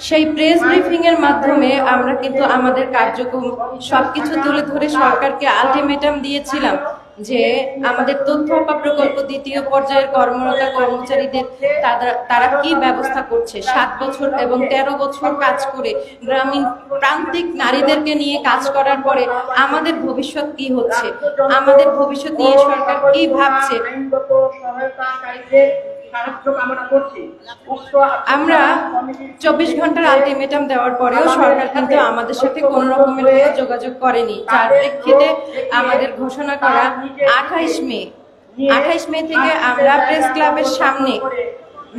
সেই press briefing এর মাধ্যমে আমরা কিন্তু আমাদের কার্যক্রম সবকিছু তুলে ধরে সরকারকে আলটিমেটাম দিয়েছিলাম যে আমাদের তথ্য প্রকল্প দ্বিতীয় পর্যায়ের কর্মরত কর্মচারীদের তারা কি ব্যবস্থা করছে, 7 বছর এবং 13 বছর কাজ করে গ্রামীণ প্রান্তিক নারীদেরকে নিয়ে কাজ করার পরে আমাদের ভবিষ্যৎ কি হচ্ছে, আমাদের ভবিষ্যৎ নিয়ে সরকার কি ভাবছে। আমরা 24 ঘন্টার আলটিমেটাম দেওয়ার পরেও সরকার কিন্তু আমাদের সাথে কোনো রকমের কোনো যোগাযোগ করেনি, যার প্রেক্ষিতে আমাদের ঘোষণা করা 28 মে থেকে আমরা প্রেস ক্লাবের সামনে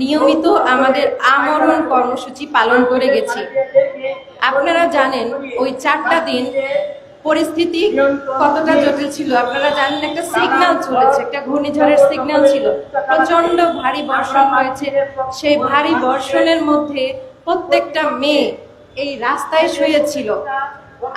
নিয়মিত আমাদের আমরণ কর্মসূচি পালন করে গেছি। আপনারা জানেন ওই 4টা দিন পরিস্থিতি কতটা জটিল ছিল। আপনারা জানেন একটা সিগন্যাল চলেছে, একটা ঘূর্ণিঝড়ের সিগন্যাল ছিল, প্রচন্ড ভারী বর্ষণ হয়েছে। সেই ভারী বর্ষণের মধ্যে প্রত্যেকটা মেয়ে এই রাস্তায় শুয়েছিল।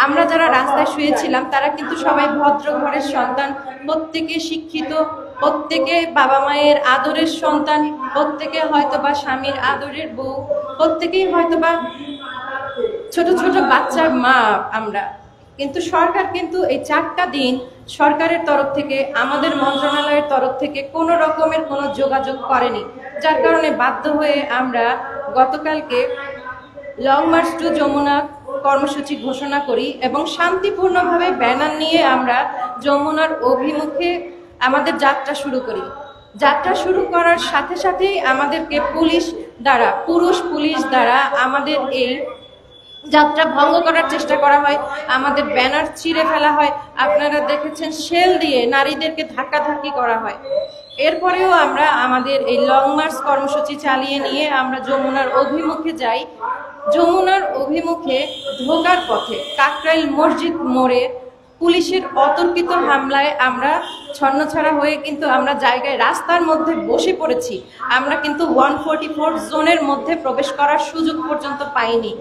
আমরা যারা রাস্তায় শুয়েছিলাম তারা কিন্তু সবাই ভদ্র ঘরের সন্তান, প্রত্যেকে শিক্ষিত, প্রত্যেকে বাবা মায়ের আদরের সন্তান, প্রত্যেকে হয়তোবা স্বামীর আদরের বউ, প্রত্যেকেই হয়তোবা ছোট ছোট বাচ্চার মা আমরা। কিন্তু সরকার কিন্তু এই 4টা দিন সরকারের তরফ থেকে, আমাদের মন্ত্রণালয়ের তরফ থেকে কোনো রকমের কোনো যোগাযোগ করেনি, যার কারণে বাধ্য হয়ে আমরা গতকালকে লং মার্চ টু যমুনা কর্মসূচি ঘোষণা করি এবং শান্তিপূর্ণভাবে ব্যানার নিয়ে আমরা যমুনার অভিমুখে আমাদের যাত্রা শুরু করি। যাত্রা শুরু করার সাথে সাথেই আমাদেরকে পুরুষ পুলিশ দ্বারা আমাদের এই যাত্রা ভঙ্গ করার চেষ্টা করা হয়, আমাদের ব্যানার ছিঁড়ে ফেলা হয়, আপনারা দেখেছেন শেল দিয়ে নারীদেরকে ধাক্কাধাক্কি করা হয়। এরপরেও আমরা আমাদের এই লং মার্চ কর্মসূচি চালিয়ে নিয়ে আমরা যমুনার অভিমুখে যাই। যমুনার অভিমুখে ঢোকার পথে কাকরাইল মসজিদ মোড়ে পুলিশের অতর্কিত হামলায় আমরা ছন্নছাড়া হয়ে কিন্তু আমরা জায়গায় রাস্তার মধ্যে বসে পড়েছি। আমরা কিন্তু 144 জোনের মধ্যে প্রবেশ করার সুযোগ পর্যন্ত পাইনি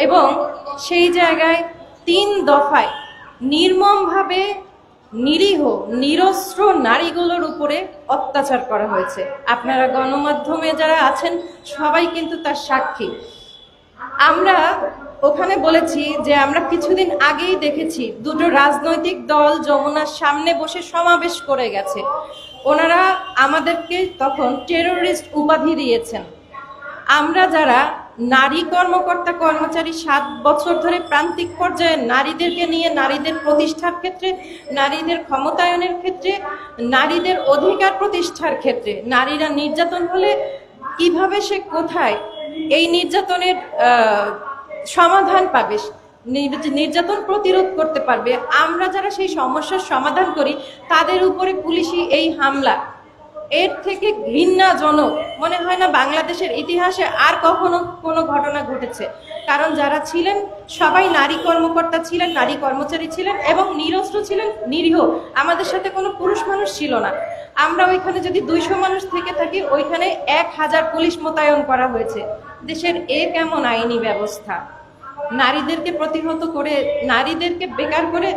এবং সেই জায়গায় 3 দফায় নির্মমভাবে নিরীহ নিরস্ত্র নারীগুলোর উপরে অত্যাচার করা হয়েছে। আপনারা গণমাধ্যমে যারা আছেন সবাই কিন্তু তার সাক্ষী। আমরা ওখানে বলেছি যে আমরা কিছুদিন আগেই দেখেছি 2টো রাজনৈতিক দল যমুনার সামনে বসে সমাবেশ করে গেছে। ওনারা আমাদেরকে তখন টেরোরিস্ট উপাধি দিয়েছেন। আমরা যারা নারী কর্মকর্তা কর্মচারী 7 বছর ধরে প্রান্তিক পর্যায়ে নারীদেরকে নিয়ে নারীদের প্রতিষ্ঠার ক্ষেত্রে, নারীদের ক্ষমতায়নের ক্ষেত্রে, নারীদের অধিকার প্রতিষ্ঠার ক্ষেত্রে, নারীরা নির্যাতন হলে কিভাবে সে কোথায় এই নির্যাতনের সমাধান পাবে, নির্যাতন প্রতিরোধ করতে পারবে, আমরা যারা সেই সমস্যার সমাধান করি তাদের উপরে পুলিশি এই হামলা, এর থেকে ঘৃণাজনক মনে হয় না বাংলাদেশের ইতিহাসে আর কখনো কোনো ঘটনা ঘটেছে। কারণ যারা ছিলেন সবাই নারী কর্মকর্তা ছিলেন, নারী কর্মচারী ছিলেন এবং নিরস্ত্র ছিলেন, নিরীহ। আমাদের সাথে কোনো পুরুষ মানুষ ছিল না। আমরা ওইখানে যদি 200 মানুষ থেকে থাকি, ওইখানে 1000 পুলিশ মোতায়েন করা হয়েছে। দেশের কেমন আইনি ব্যবস্থা? নারীদেরকে প্রতিহত করে, নারীদেরকে বেকার করে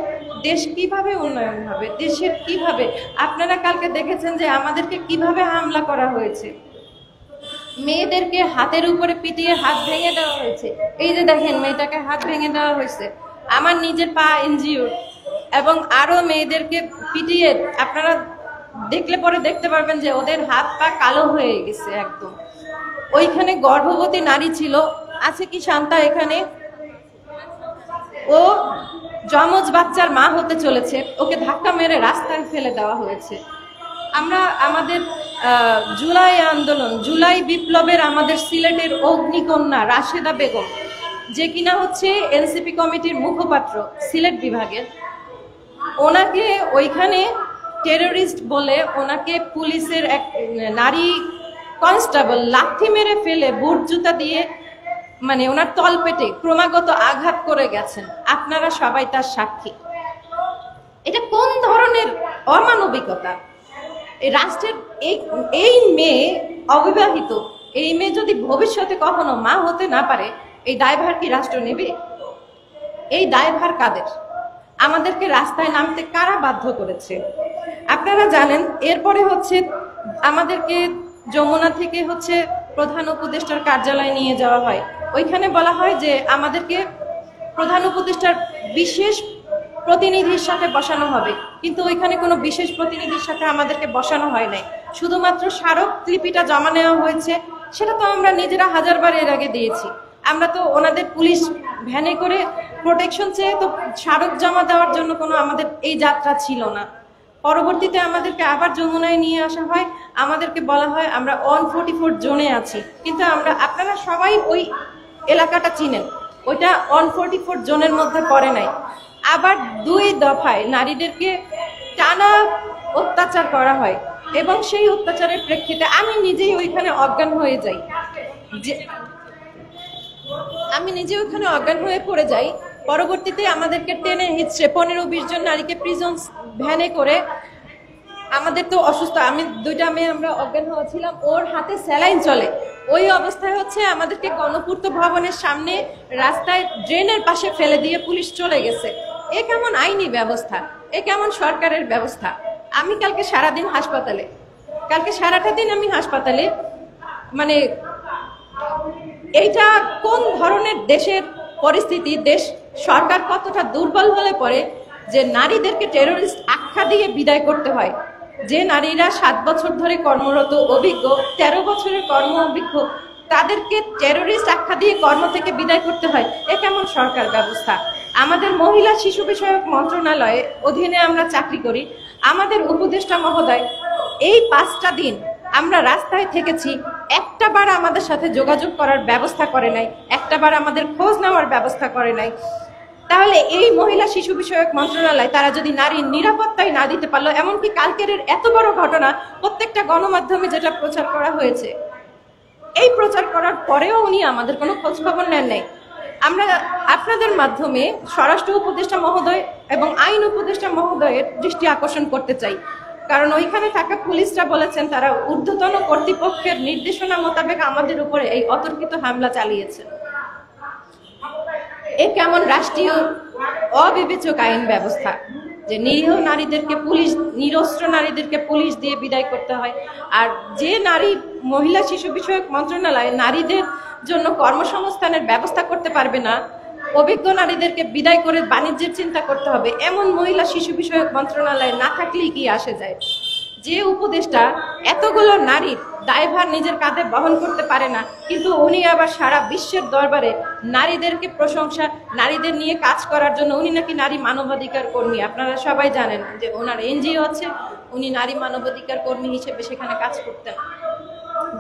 দেশ কিভাবে উন্নয়ন হবে, দেশের কিভাবে? আপনারা কালকে দেখেছেন যে আমাদেরকে কিভাবে হামলা করা হয়েছে। মেয়েদেরকে হাতের উপরে পিটিয়ে হাত ভেঙে দেওয়া হয়েছে। এই যে দেখেন মেয়েটাকে হাত ভেঙে দেওয়া হয়েছে, আমার নিজের পা ইনজিওর, এবং আরো মেয়েদেরকে পিটিয়ে আপনারা দেখলে পরে দেখতে পারবেন যে ওদের হাত পা কালো হয়ে গেছে একদম। ওইখানে গর্ভবতী নারী ছিল, আছে কি শান্তা এখানে? ও যমজ বাচ্চার মা হতে চলেছে, ওকে ধাক্কা মেরে রাস্তায় ফেলে দেওয়া হয়েছে। আমরা আমাদের জুলাই আন্দোলন, জুলাই বিপ্লবের আমাদের সিলেটের অগ্নিকন্যা রাশেদা বেগম, যে কিনা হচ্ছে এনসিপি কমিটির মুখপাত্র সিলেট বিভাগের, ওনাকে ওইখানে টেরোরিস্ট বলে ওনাকে পুলিশের এক নারী কনস্টেবল লাথি মেরে ফেলে বুট জুতা দিয়ে মানে ওনার তলপেটে ক্রমাগত আঘাত করে গেছেন। আপনারা সবাই তার সাক্ষী। এটা কোন ধরনের অমানবিকতা? এই রাষ্ট্রের এই মেয়ে অবিবাহিত, এই মেয়ে যদি ভবিষ্যতে কখনো মা হতে না পারে, এই দায়ভার কি রাষ্ট্র নেবে? এই দায়ভার কাদের? আমাদেরকে রাস্তায় নামতে কারা বাধ্য করেছে? আপনারা জানেন। এরপরে হচ্ছে আমাদেরকে যমুনা থেকে হচ্ছে প্রধান উপদেষ্টার কার্যালয়ে নিয়ে যাওয়া হয়। ওইখানে বলা হয় যে আমাদেরকে প্রধান উপদেষ্টার বিশেষ প্রতিনিধির সাথে বসানো হবে, কিন্তু ওইখানে কোনো বিশেষ প্রতিনিধির সাথে আমাদেরকে বসানো হয় নাই। শুধুমাত্র স্মারকলিপিটা জমা নেওয়া হয়েছে, সেটা তো আমরা নিজেরা হাজারবার এর আগে দিয়েছি। আমরা তো ওনাদের পুলিশ ভ্যানে করে প্রোটেকশন চেয়ে তো স্মারক জমা দেওয়ার জন্য কোনো আমাদের এই যাত্রা ছিল না। পরবর্তীতে আমাদেরকে আবার যমুনায় নিয়ে আসা হয়, আমাদেরকে বলা হয় আমরা 144 জোনে আছি, কিন্তু আপনারা সবাই ওই এলাকাটা চিনেন, ওইটা 144 জোনের মধ্যে পড়ে নাই। আবার 2 দফায় নারীদেরকে টানা অত্যাচার করা হয় এবং সেই অত্যাচারের প্রেক্ষিতে আমি নিজেই ওইখানে অজ্ঞান হয়ে যাই, পড়ে যাই। পরবর্তীতে আমাদেরকে টেনে হিচড়ে 15-20 জন নারীকে প্রিজন ভ্যানে করে, আমাদের তো অসুস্থ, আমি 2টা মেয়ে আমরা অজ্ঞান হয়েছিলাম, ওর হাতে স্যালাইন চলে, ওই অবস্থায় হচ্ছে আমাদেরকে গণপূর্ত ভবনের সামনে রাস্তায় ড্রেনের পাশে ফেলে দিয়ে পুলিশ চলে গেছে। এ কেমন আইনি ব্যবস্থা, এ কেমন সরকারের ব্যবস্থা? আমি কালকে সারাটা দিন আমি হাসপাতালে, মানে এইটা কোন ধরনের দেশের পরিস্থিতি? দেশ সরকার কতটা দুর্বল হলে পরে যে নারীদেরকে টেরোরিস্ট আখ্যা দিয়ে বিদায় করতে হয়। যে নারীরা 7 বছর ধরে কর্মরত, অভিজ্ঞ, 13 বছরের কর্ম অভিজ্ঞ, তাদেরকে টেরোরিস্ট আখ্যা দিয়ে কর্ম থেকে বিদায় করতে হয়। এ কেমন সরকার ব্যবস্থা? আমাদের মহিলা শিশু বিষয়ক মন্ত্রণালয়ে অধীনে আমরা চাকরি করি। আমাদের উপদেষ্টা মহোদয় এই 5টা দিন আমরা রাস্তায় থেকেছি, একটা বার আমাদের সাথে যোগাযোগ করার ব্যবস্থা করে নাই, একটা বার আমাদের খোঁজ নেওয়ার ব্যবস্থা করে নাই। তাহলে এই মহিলা শিশু বিষয়ক মন্ত্রণালয় তারা যদি নারীর নিরাপত্তাই না দিতে পারলো, এমনকি কালকের এত বড় ঘটনা প্রত্যেকটা গণমাধ্যমে যেটা প্রচার করা হয়েছে, এই প্রচার করার পরেও উনি আমাদের কোনো খোঁজ খবর নেন নাই। আমরা আপনাদের মাধ্যমে স্বরাষ্ট্র উপদেষ্টা মহোদয় এবং আইন উপদেষ্টা মহোদয়ের দৃষ্টি আকর্ষণ করতে চাই, কারণ ওইখানে থাকা পুলিশরা বলেছেন তারা ঊর্ধ্বতন কর্তৃপক্ষের নির্দেশনা মোতাবেক আমাদের উপরে এই অতর্কিত হামলা চালিয়েছে। এ কেমন রাষ্ট্রীয় অবিবেচক আইন ব্যবস্থা যে নিরীহ নারীদেরকে পুলিশ, নিরস্ত্র নারীদেরকে পুলিশ দিয়ে বিদায় করতে হয়? আর যে নারী মহিলা শিশু বিষয়ক মন্ত্রণালয় নারীদের জন্য কর্মসংস্থানের ব্যবস্থা করতে পারবে না, অভিজ্ঞ নারীদেরকে বিদায় করে বাণিজ্যের চিন্তা করতে হবে, এমন মহিলা শিশু বিষয়ক মন্ত্রণালয় না থাকলেই কি আসে যায়? যে উপদেষ্টা এতগুলো নারীর দায়ভার নিজের কাঁধে বহন করতে পারে না, কিন্তু উনি আবার সারা বিশ্বের দরবারে নারীদেরকে প্রশংসা, নারীদের নিয়ে কাজ করার জন্য উনি নাকি নারী মানবাধিকার কর্মী। আপনারা সবাই জানেন যে ওনার এনজিও আছে, উনি নারী মানবাধিকার কর্মী হিসেবে সেখানে কাজ করতেন।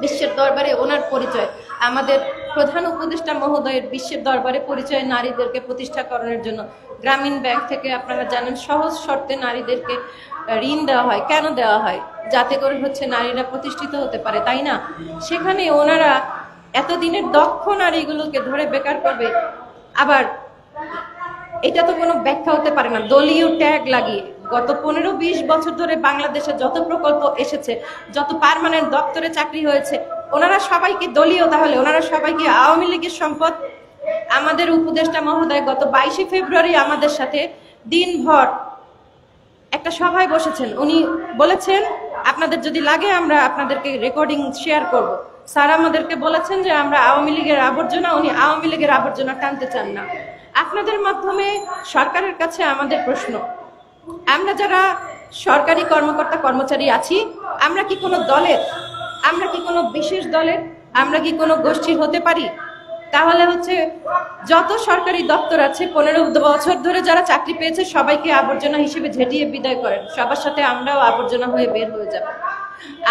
বিশ্বের দরবারে ওনার পরিচয়, আমাদের প্রধান উপদেষ্টা মহোদয়ের বিশ্বের দরবারে পরিচয় নারীদেরকে প্রতিষ্ঠাকরণের জন্য গ্রামীণ ব্যাংক থেকে আপনারা জানেন সহজ শর্তে নারীদেরকে ঋণ দেওয়া হয়। কেন দেওয়া হয়? যাতে করে হচ্ছে নারীরা প্রতিষ্ঠিত হতে পারে, তাই না? সেখানে ওনারা এতদিনের দক্ষ নারীগুলোকে ধরে বেকার করবে, আবার এটা তো কোনো ব্যাখ্যা হতে পারে না। দলীয় ট্যাগ লাগিয়ে গত 15-20 বছর ধরে বাংলাদেশে যত প্রকল্প এসেছে, যত পার্মানেন্ট দপ্তরে চাকরি হয়েছে, ওনারা সবাই কি দলীয়? তাহলে ওনারা সবাই কি আওয়ামী লীগের সম্পদ? আমাদের উপদেষ্টা মহোদয় গত 22শে ফেব্রুয়ারি আমাদের সাথে দিনভর একটা সভায় বসেছেন। উনি বলেছেন আপনাদের যদি লাগে আমরা আপনাদেরকে রেকর্ডিং শেয়ার করব। স্যার আমাদেরকে বলেছেন যে আমরা আওয়ামী লীগের আবর্জনা, উনি আওয়ামী লীগের আবর্জনা টানতে চান না। আপনাদের মাধ্যমে সরকারের কাছে আমাদের প্রশ্ন, আমরা যারা সরকারি কর্মকর্তা কর্মচারী আছি, আমরা কি কোনো দলের, আমরা কি কোনো বিশেষ দলের, আমরা কি কোনো গোষ্ঠীর হতে পারি? তাহলে হচ্ছে যত সরকারি দপ্তর আছে 15 বছর ধরে যারা চাকরি পেয়েছে সবাইকে আবর্জনা হিসেবে ঝেঁটিয়ে বিদায় করেন, সবার সাথে আমরাও আবর্জনা হয়ে বের হয়ে যাব।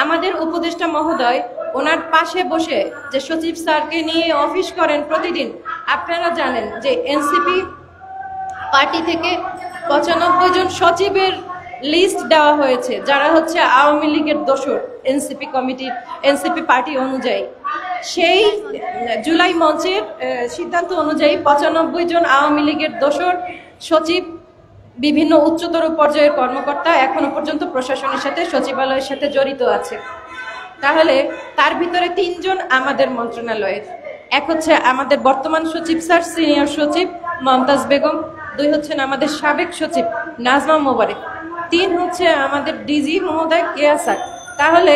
আমাদের উপদেষ্টা মহোদয় ওনার পাশে বসে যে সচিব স্যারকে নিয়ে অফিস করেন প্রতিদিন, আপনারা জানেন যে এনসিপি পার্টি থেকে 95 জন সচিবের লিস্ট দেওয়া হয়েছে যারা হচ্ছে আওয়ামী লীগের দোসর। এনসিপি কমিটি, এনসিপি পার্টি অনুযায়ী, সেই জুলাই মঞ্চের সিদ্ধান্ত অনুযায়ী 95 জন আওয়ামী লীগের দোসর সচিব, বিভিন্ন উচ্চতর পর্যায়ের কর্মকর্তা এখনো পর্যন্ত প্রশাসনের সাথে, সচিবালয়ের সাথে জড়িত আছে। তাহলে তার ভিতরে 3 জন আমাদের মন্ত্রণালয়ের, এক হচ্ছে আমাদের বর্তমান সচিব স্যার, সিনিয়র সচিব মমতাজ বেগম, 2 হচ্ছেন আমাদের সাবেক সচিব নাজমা মোবারক, 3 হচ্ছে আমাদের ডিজি মহোদয় কেয়া স্যার। তাহলে